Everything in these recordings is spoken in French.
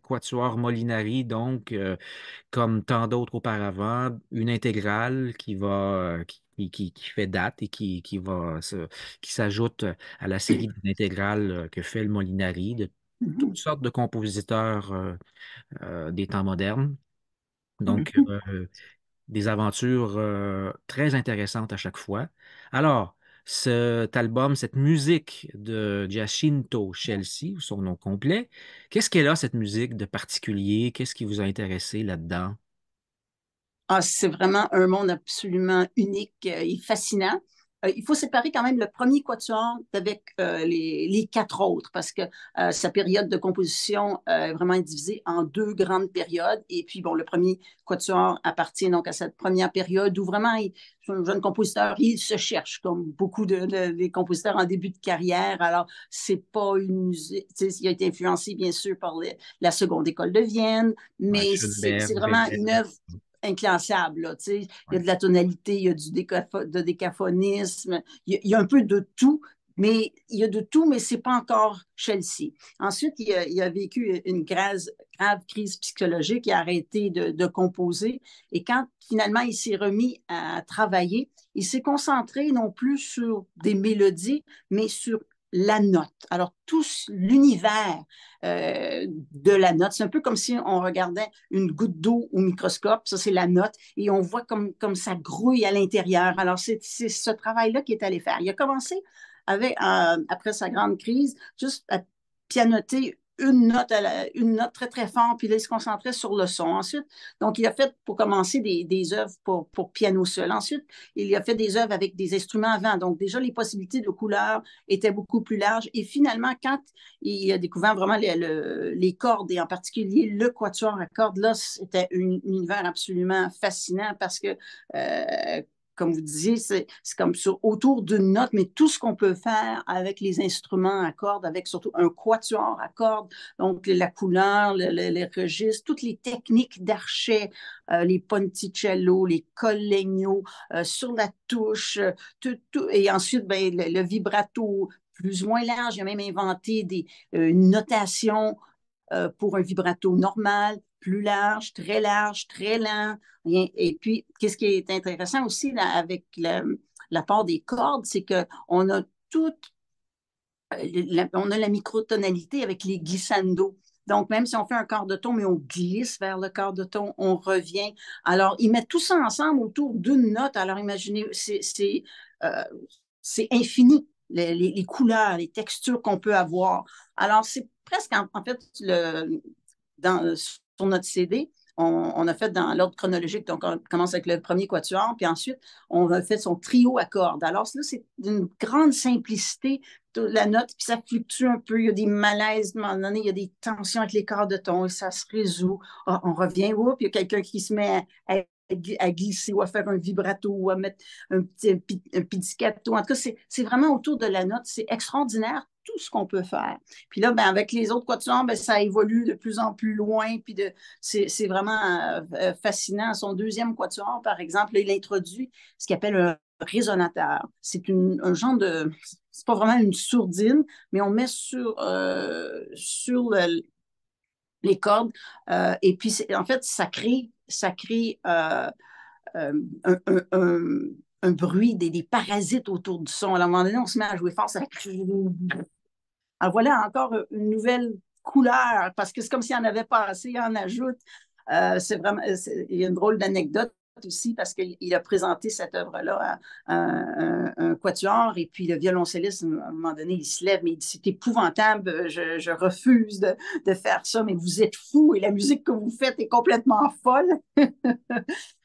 Quatuor Molinari, donc, comme tant d'autres auparavant, une intégrale qui fait date et qui s'ajoute à la série d'intégrales que fait le Molinari de toutes Mhm. sortes de compositeurs des temps modernes. Donc, Mhm. des aventures très intéressantes à chaque fois. Alors, cet album, cette musique de Giacinto Chelsea, son nom complet, qu'est-ce qu'elle a, cette musique de particulier? Qu'est-ce qui vous a intéressé là-dedans? Ah, c'est vraiment un monde absolument unique et fascinant. Il faut séparer quand même le premier quatuor avec les quatre autres parce que sa période de composition est vraiment divisée en deux grandes périodes. Et puis, bon, le premier quatuor appartient donc à cette première période où vraiment, un jeune compositeur, il se cherche comme beaucoup des compositeurs en début de carrière. Alors, c'est pas une musique, il a été influencé bien sûr par la seconde école de Vienne, Ouais, mais c'est Schoenberg, vraiment Weber. une œuvre inclassable. Là, il y a Ouais. de la tonalité, il y a de décaphonisme, il y a un peu de tout, mais il y a de tout, mais c'est pas encore Chelsea. Ensuite, il a vécu une grave crise psychologique, il a arrêté de composer, et quand finalement il s'est remis à travailler, il s'est concentré non plus sur des mélodies, mais sur la note. Alors, tout l'univers de la note, c'est un peu comme si on regardait une goutte d'eau au microscope, ça c'est la note, et on voit comme ça grouille à l'intérieur. Alors, c'est ce travail-là qu'il est allé faire. Il a commencé après sa grande crise, juste à pianoter une note très, très fort, puis là, il se concentrait sur le son. Ensuite, donc, il a fait, pour commencer, des œuvres pour piano seul. Ensuite, il a fait des œuvres avec des instruments à vent. Donc, déjà, les possibilités de couleurs étaient beaucoup plus larges. Et finalement, quand il a découvert vraiment les cordes, et en particulier le quatuor à cordes, là, c'était un univers absolument fascinant parce que comme vous disiez, c'est comme autour d'une note, mais tout ce qu'on peut faire avec les instruments à cordes, avec surtout un quatuor à cordes, donc la couleur, les registres, toutes les techniques d'archet, les ponticello, les collegno, sur la touche, et ensuite ben, le vibrato plus ou moins large. Il a même inventé une notation pour un vibrato normal, plus large, très lent. Et puis, qu'est-ce qui est intéressant aussi là, avec l'apport des cordes, c'est qu'on a toute on a la microtonalité avec les glissando. Donc, même si on fait un quart de ton, mais on glisse vers le quart de ton, on revient. Alors, ils mettent tout ça ensemble autour d'une note. Alors, imaginez, euh, c'est infini, les couleurs, les textures qu'on peut avoir. Alors, c'est presque, en fait, sur notre CD, on a fait dans l'ordre chronologique. Donc, on commence avec le premier quatuor, puis ensuite, on a fait son trio à cordes. Alors, là, c'est d'une grande simplicité la note, puis ça fluctue un peu. Il y a des malaises, à un moment donné, il y a des tensions avec les corps de ton, et ça se résout. Ah, on revient, oups, il y a quelqu'un qui se met à glisser ou à faire un vibrato ou à mettre un pizzicato. En tout cas, c'est vraiment autour de la note. C'est extraordinaire tout ce qu'on peut faire. Puis là, ben, avec les autres quatuors, ben, ça évolue de plus en plus loin. Puis c'est vraiment fascinant. Son deuxième quatuor, par exemple, là, il introduit ce qu'il appelle un résonateur. C'est un genre de... C'est pas vraiment une sourdine, mais on met sur les cordes. Et puis, en fait, ça crée euh, un, un, un, un bruit, des parasites autour du son. À un moment donné, on se met à jouer fort, ça crée... Alors voilà encore une nouvelle couleur, parce que c'est comme s'il y en avait pas assez, il en ajoute. C'est vraiment, il y a une drôle d'anecdote aussi, parce qu'il a présenté cette œuvre-là à un quatuor, et puis le violoncelliste, à un moment donné, il se lève, mais il dit, c'est épouvantable, je refuse de faire ça, mais vous êtes fou, et la musique que vous faites est complètement folle.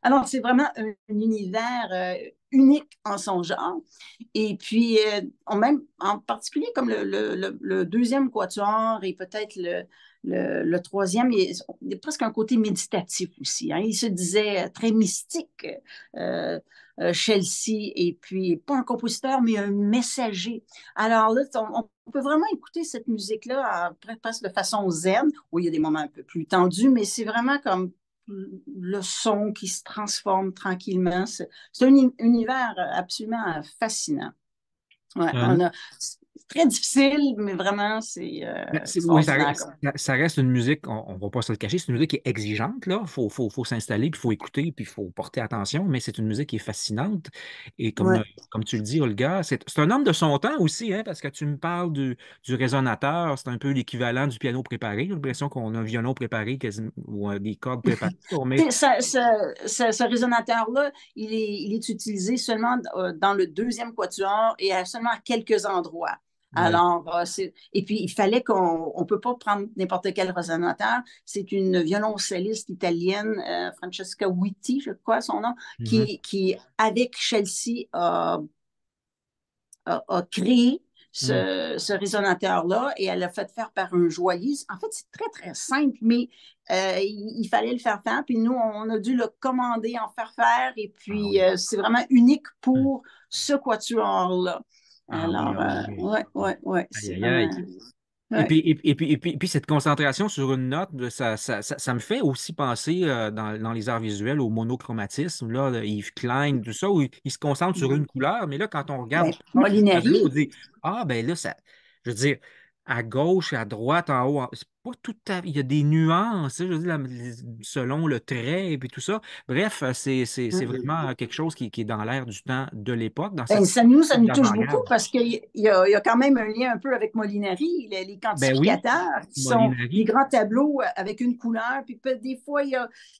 Alors, c'est vraiment un univers unique en son genre. Et puis, même en particulier comme le deuxième quatuor et peut-être le troisième, il y a presque un côté méditatif aussi. Hein. Il se disait très mystique, euh, Chelsea, et puis pas un compositeur, mais un messager. Alors là, on peut vraiment écouter cette musique-là presque de façon zen. Oui, il y a des moments un peu plus tendus, mais c'est vraiment comme le son qui se transforme tranquillement. C'est un univers absolument fascinant. Ouais, Un, très difficile, mais vraiment, c'est Ben, oui, extraordinaire. ça reste une musique, on ne va pas se le cacher, c'est une musique qui est exigeante, là. Faut s'installer, puis il faut écouter, puis il faut porter attention, mais c'est une musique qui est fascinante. Et Ouais. comme tu le dis, Olga, c'est un homme de son temps aussi, hein, parce que tu me parles du résonateur, c'est un peu l'équivalent du piano préparé. J'ai l'impression qu'on a un violon préparé ou des cordes préparées. On met... Ce résonateur-là, il est utilisé seulement dans le deuxième quatuor et seulement à quelques endroits. Oui. Alors, et puis il fallait qu'on ne peut pas prendre n'importe quel résonateur. C'est une violoncelliste italienne, Francesca Witti, je crois son nom, Mhm. qui avec Chelsea, a créé Mhm. ce résonateur-là et elle l'a fait faire par un joaillier. En fait, c'est très, très simple, mais il fallait le faire faire. Puis nous, on a dû le commander, en faire faire. Et Ah puis, oui. c'est vraiment unique Mhm. pour ce quatuor-là. Ah oui, Alors, ah oui, oui. ouais, ouais, ouais, Aïe, c'est aïe, vraiment. aïe. Ouais, Puis cette concentration sur une note, ça me fait aussi penser dans les arts visuels au monochromatisme, là, de Yves Klein, tout ça, où il se concentre sur une couleur, mais là, quand on regarde ben, tout ça sur le tableau, on Molinari. dit, ah, ben là, je veux dire, à gauche, à droite, en haut, c'est pas tout il y a des nuances, hein, je veux dire, selon le trait et puis tout ça. Bref, c'est vraiment quelque chose qui est dans l'air du temps de l'époque, dans Ben, cette ça nous touche beaucoup d'avant-garde. parce il y a quand même un lien un peu avec Molinari, les Ben oui, quantificateurs qui sont des Molinari. grands tableaux avec une couleur, puis des fois, il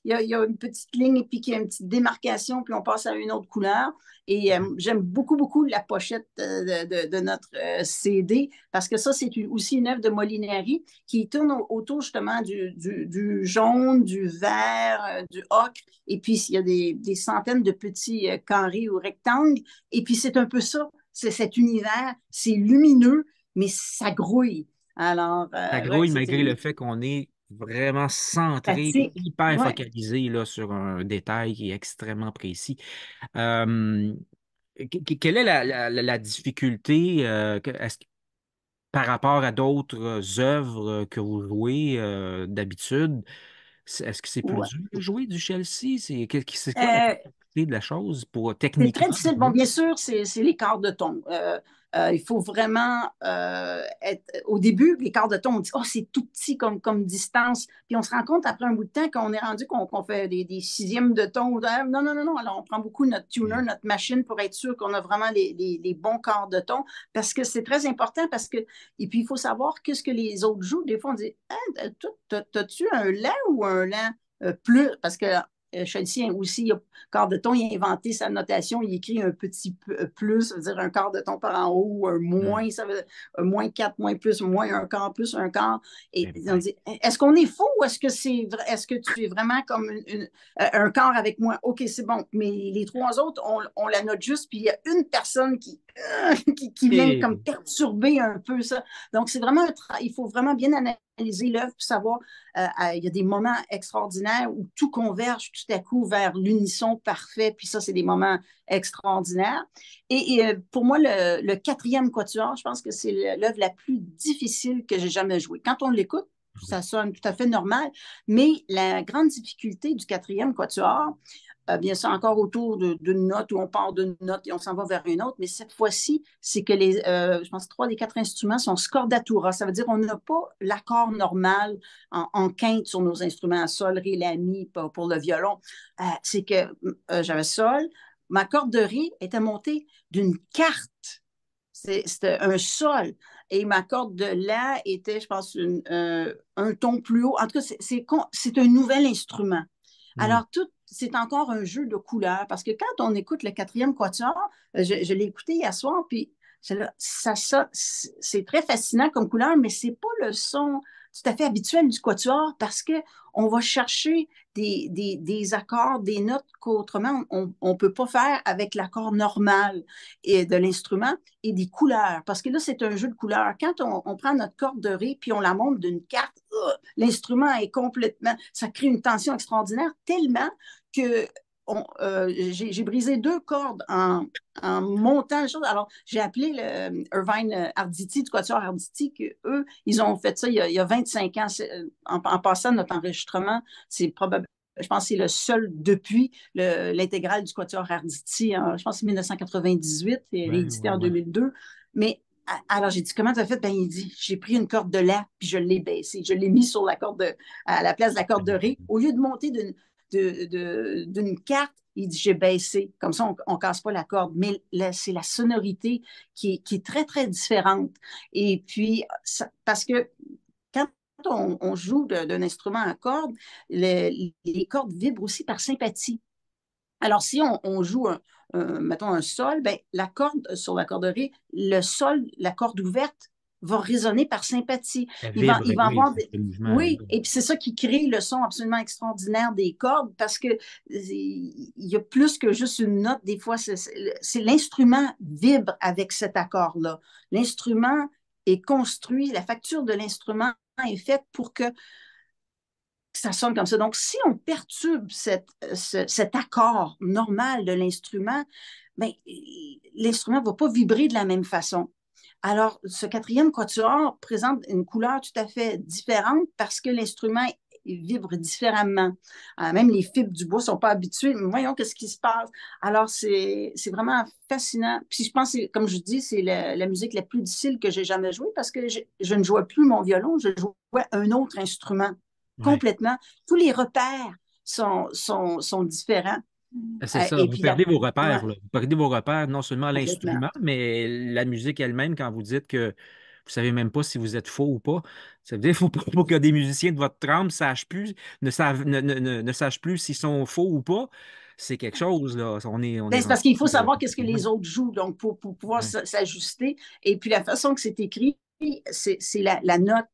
y a une petite ligne et puis qu'il y a une petite démarcation, puis on passe à une autre couleur. Et j'aime beaucoup, beaucoup la pochette de notre CD parce que ça, aussi une œuvre de Molinari qui tourne autour justement du jaune, du vert, du ocre, et puis il y a des centaines de petits carrés ou rectangles. Et puis, c'est un peu ça, c'est cet univers, c'est lumineux, mais ça grouille. Alors, Ça ouais, grouille malgré le fait qu'on est vraiment centré, pratique. hyper Ouais. focalisé là, sur un détail qui est extrêmement précis. Euh, Quelle est la difficulté par rapport à d'autres œuvres que vous jouez d'habitude? Est-ce que c'est plus Ouais. dur de jouer du Chelsea? C'est quoi la Euh, difficulté de la chose pour C'est très techniquement difficile. Bon, jouer? bien sûr, c'est les quarts de ton. Il faut vraiment être. Au début, les quarts de ton, on dit, oh, c'est tout petit comme distance. Puis on se rend compte après un bout de temps qu'on est rendu qu'on fait des sixièmes de ton. Non, non, non, non. Alors, on prend beaucoup notre tuner, Mm. notre machine pour être sûr qu'on a vraiment les bons quarts de ton. Parce que c'est très important. Et puis, il faut savoir qu'est-ce que les autres jouent. Des fois, on dit, ah, t'as-tu un lent ou un lent plus? Parce que Chelsea aussi, quart de ton, il a inventé sa notation, il écrit un petit plus, ça veut dire un quart de ton par en haut, ou un Mm. moins, ça veut dire un moins 4, moins plus un quart. Et Eh on ben, dit, est-ce qu'on est faux ou est-ce que tu es vraiment comme un quart avec moi? OK, c'est bon. Mais les trois autres, on la note juste, puis il y a une personne qui vient comme eh, perturber un peu ça. Donc, c'est vraiment il faut vraiment bien analyser l'œuvre pour savoir il y a des moments extraordinaires où tout converge tout à coup vers l'unisson parfait, puis ça, c'est des moments extraordinaires. Pour moi, le quatrième quatuor, je pense que c'est l'œuvre la plus difficile que j'ai jamais jouée. Quand on l'écoute, ça oui. sonne tout à fait normal, mais la grande difficulté du quatrième quatuor, bien sûr, encore autour d'une note où on part d'une note et on s'en va vers une autre, mais cette fois-ci, c'est que je pense que trois des quatre instruments sont scordatura. Ça veut dire qu'on n'a pas l'accord normal en quinte sur nos instruments, sol, ré, la, mi pour le violon. C'est que j'avais sol, ma corde de ré était montée d'une carte. C'était un sol. Et ma corde de la était, je pense, un ton plus haut. En tout cas, c'est un nouvel instrument. Mm. Alors, c'est encore un jeu de couleurs parce que quand on écoute le quatrième quatuor, je l'ai écouté hier soir, puis c'est très fascinant comme couleur, mais c'est pas le son tout à fait habituel du quatuor parce que on va chercher des accords, des notes qu'autrement on ne peut pas faire avec l'accord normal de l'instrument et des couleurs. Parce que là, c'est un jeu de couleurs. Quand on prend notre corde de ré puis on la monte d'une carte, l'instrument est complètement. Ça crée une tension extraordinaire tellement que j'ai brisé deux cordes en montant les choses. Alors, j'ai appelé le Irvine Arditi, du Quatuor Arditi, qu'eux, ils ont fait ça il y a 25 ans. En passant notre enregistrement, c'est probablement. Je pense que c'est le seul depuis l'intégrale du Quatuor Arditi, je pense que c'est 1998, et Ouais, réédité ouais, en ouais. 2002. Mais Alors, j'ai dit, comment tu as fait? Ben, il dit, j'ai pris une corde de La, puis je l'ai baissée. Je l'ai mis sur à la place de la corde de Ré. Au lieu de monter d'une carte, il dit, j'ai baissé. Comme ça, on ne casse pas la corde. Mais là, c'est la sonorité qui est très, très différente. Et puis, parce que quand on joue d'un instrument à cordes, les cordes vibrent aussi par sympathie. Alors, si on joue mettons un sol, ben, la corde sur la corderie, le sol, la corde ouverte, va résonner par sympathie. Elle Il vibre, va oui, avoir le mouvement, elle oui, vibre. et puis c'est ça qui crée le son absolument extraordinaire des cordes parce que il y a plus que juste une note. Des fois, c'est l'instrument vibre avec cet accord-là. L'instrument est construit, la facture de l'instrument est faite pour que ça sonne comme ça. Donc, si on perturbe cet accord normal de l'instrument, ben, l'instrument ne va pas vibrer de la même façon. Alors, ce quatrième quatuor présente une couleur tout à fait différente parce que l'instrument vibre différemment. Même les fibres du bois ne sont pas habituées. Mais voyons qu'est-ce qui se passe. Alors, c'est vraiment fascinant. Puis je pense, comme je dis, c'est la musique la plus difficile que j'ai jamais jouée parce que je ne jouais plus mon violon, je jouais un autre instrument Ouais. complètement. Tous les repères sont différents. C'est ça, Et vous puis, perdez vos ouais, repères, là. Vous perdez vos repères, non seulement complètement. l'instrument, mais la musique elle-même, quand vous dites que vous savez même pas si vous êt faux ou pas. Ça veut dire qu'il faut pas que des musiciens de votre trempe ne sachent plus s'ils sont faux ou pas. C'est quelque chose, là. On est Ben, c'est rendu. parce qu'il faut savoir qu'est-ce que Ouais, les autres jouent, donc pour pouvoir ouais, s'ajuster. Et puis la façon que c'est écrit, c'est la note,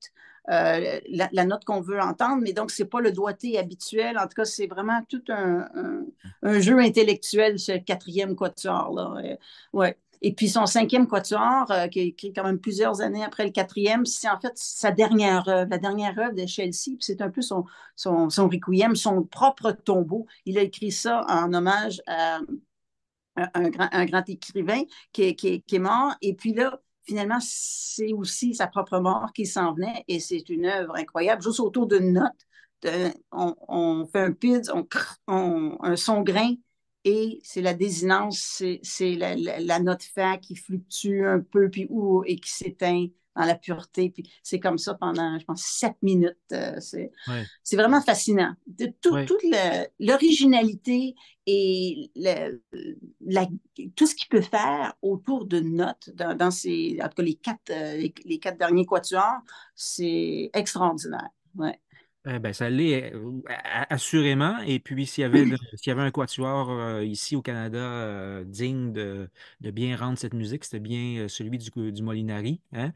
la note qu'on veut entendre, mais donc c'est pas le doigté habituel. En tout cas, c'est vraiment tout un jeu intellectuel, ce quatrième quatuor-là. Ouais. Et puis son cinquième quatuor, qui est écrit quand même plusieurs années après le quatrième, c'est en fait sa dernière œuvre, la dernière œuvre de Chelsea. Puis c'est un peu son requiem, son propre tombeau. Il a écrit ça en hommage à un grand écrivain qui est mort. Et puis là, finalement, c'est aussi sa propre mort qui s'en venait. Et c'est une œuvre incroyable, juste autour d'une note. On fait un PID, un son grain, et c'est la désinence, c'est la note fa qui fluctue un peu, puis et qui s'éteint dans la pureté. Puis c'est comme ça pendant, je pense, 7 minutes. ouais, C'est vraiment fascinant. ouais. Toute l'originalité et la- tout ce qu'il peut faire autour de notes en tout cas les quatre derniers quatuors, c'est extraordinaire. Ouais. Ben, ça l'est assurément. Et puis, s'il y avait un quatuor ici au Canada digne de bien rendre cette musique, c'était bien celui du Molinari, hein.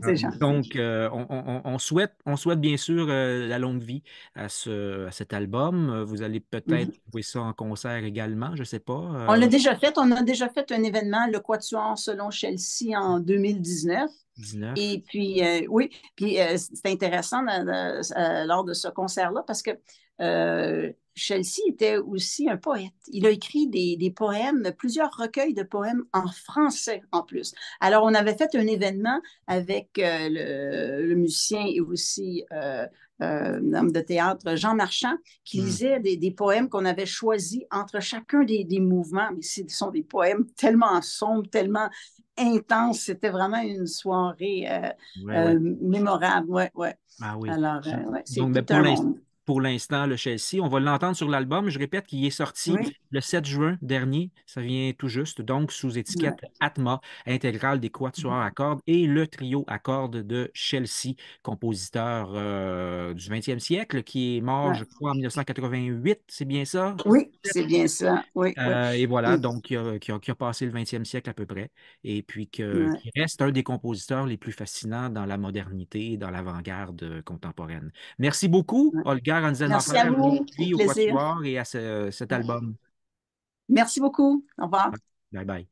C'est gentil. Donc, on souhaite bien sûr la longue vie à cet album. Vous allez peut-être Mhm. jouer ça en concert également, je ne sais pas. On l'a déjà fait. On a déjà fait un événement, le Quatuor selon Chelsea en 2019. 19. Et puis, oui, puis c'est intéressant lors de ce concert-là parce que Chelsea était aussi un poète. Il a écrit des poèmes, plusieurs recueils de poèmes en français en plus. Alors, on avait fait un événement avec le musicien et aussi homme de théâtre Jean Marchand qui Hmm. lisait des poèmes qu'on avait choisis entre chacun des mouvements. Mais ce sont des poèmes tellement sombres, tellement intense. C'était vraiment une soirée Ouais, ouais. mémorable. Ouais, ouais. Ah oui. Alors, ouais, c'est Donc, ben, tout un monde. pour l'instant, le Chelsea, on va l'entendre sur l'album. Je répète qu'il est sorti Oui. le 7 juin dernier. Ça vient tout juste. Donc, sous Ouais. étiquette Atma, intégrale des quatuors à cordes et le trio à cordes de Chelsea, compositeur du 20e siècle, qui est mort, Ouais. je crois, en 1988. C'est bien ça? Oui, c'est bien ça. Oui, oui. Et voilà, Et- donc qui a passé le 20e siècle à peu près, et puis ouais, qui reste un des compositeurs les plus fascinants dans la modernité et dans l'avant-garde contemporaine. Merci beaucoup, ouais. Olga Merci à Ranzelmacher. Longue vous. Au vie au plaisir. Quatuor et à cet album. Merci beaucoup. Au revoir. Bye bye.